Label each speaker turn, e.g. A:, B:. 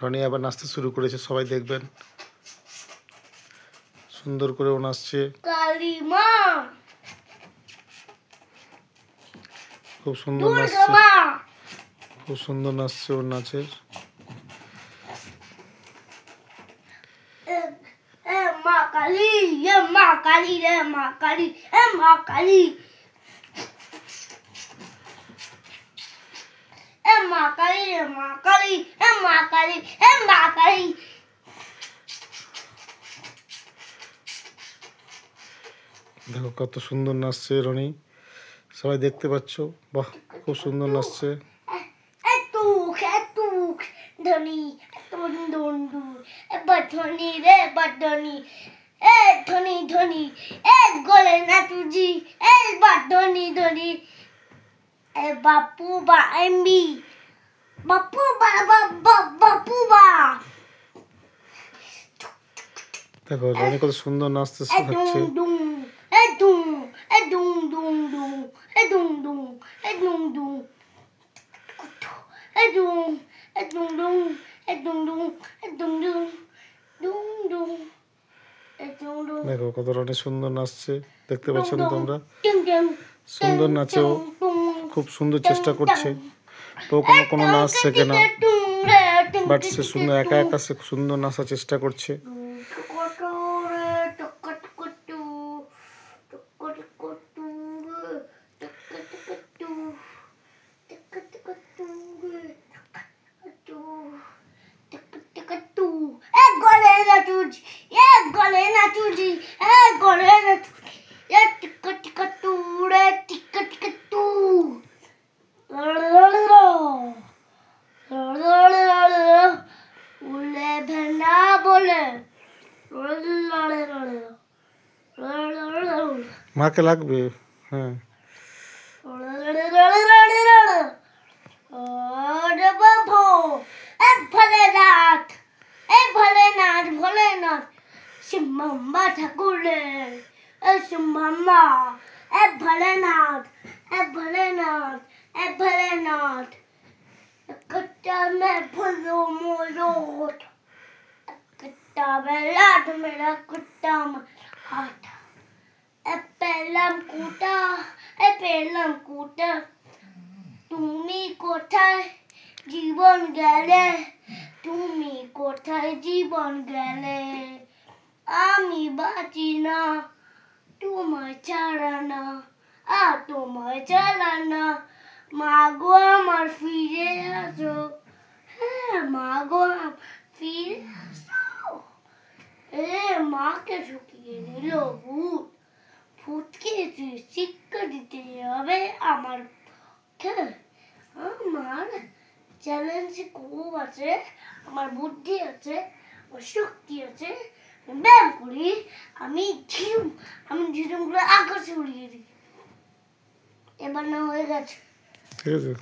A: রনি আবার নাচতে শুরু করেছে, সবাই দেখবেন সুন্দর করে ও নাচছে। খুব সুন্দর নাচছে, খুব সুন্দর নাচছে ওর নাচের।
B: মা কালী, মা কালী রে, মা কালী, মা কালী, মা কালী রে, মা কালী, মা কালী, মা কালী।
A: দেখো কত সুন্দর নাচছে রনি, সবাই দেখতে পাচ্ছ। বাহ, খুব সুন্দর নাচছে।
B: ধনী ধনী এবার ধনী রে, এবার ধনী, ধনী ধনী, গলে না তুজি, এবার ধনী ধনী, বাপু বা এমবি, বাপু বা বাপু বা।
A: দেখো রনি কত সুন্দর নাচতেছে, থাকছে। দেখো কত রনি সুন্দর নাচছে, দেখতে পাচ্ছ না তোমরা? সুন্দর নাচে ও, খুব সুন্দর চেষ্টা করছে। তো কোনো নাচ শেখে না, বাট সে সুন্দর একা একা সে সুন্দর নাচার চেষ্টা করছে। মাকে লাগবে, হ্যাঁ।
B: ভোলেনাথ শিবমাম্মা ঠাকুরের, শিবমাম্মা ভোলেনাথ, ভোলেনাথ, ভোলেনাথ। कट्टा में फूलो मोरोट, कट्टा में लाट मेरा कुत्ता हाथ, पेलम कूटा, তুমি কোথায় জীবন গেলে, তুমি কোথায় জীবন গেলে, আমি বাঁচি না তোমায় ছাড়া না, তোমায় ছাড়া না। মা গো আমার ফিরে আসো, মা গো ফিরে আসো। মাকে ঢুকিয়ে নিল ভূত, ভূতকে শিক্ষা দিতে হবে আমার। আমার চ্যালেঞ্জ খুব আছে, আমার বুদ্ধি আছে, আমার শক্তি আছে, ব্যায়াম করি, আমি ঝিরুম করে আকাশে উড়িয়ে দিই। এবার না হয়ে গেছে।
A: ঠিক আছে।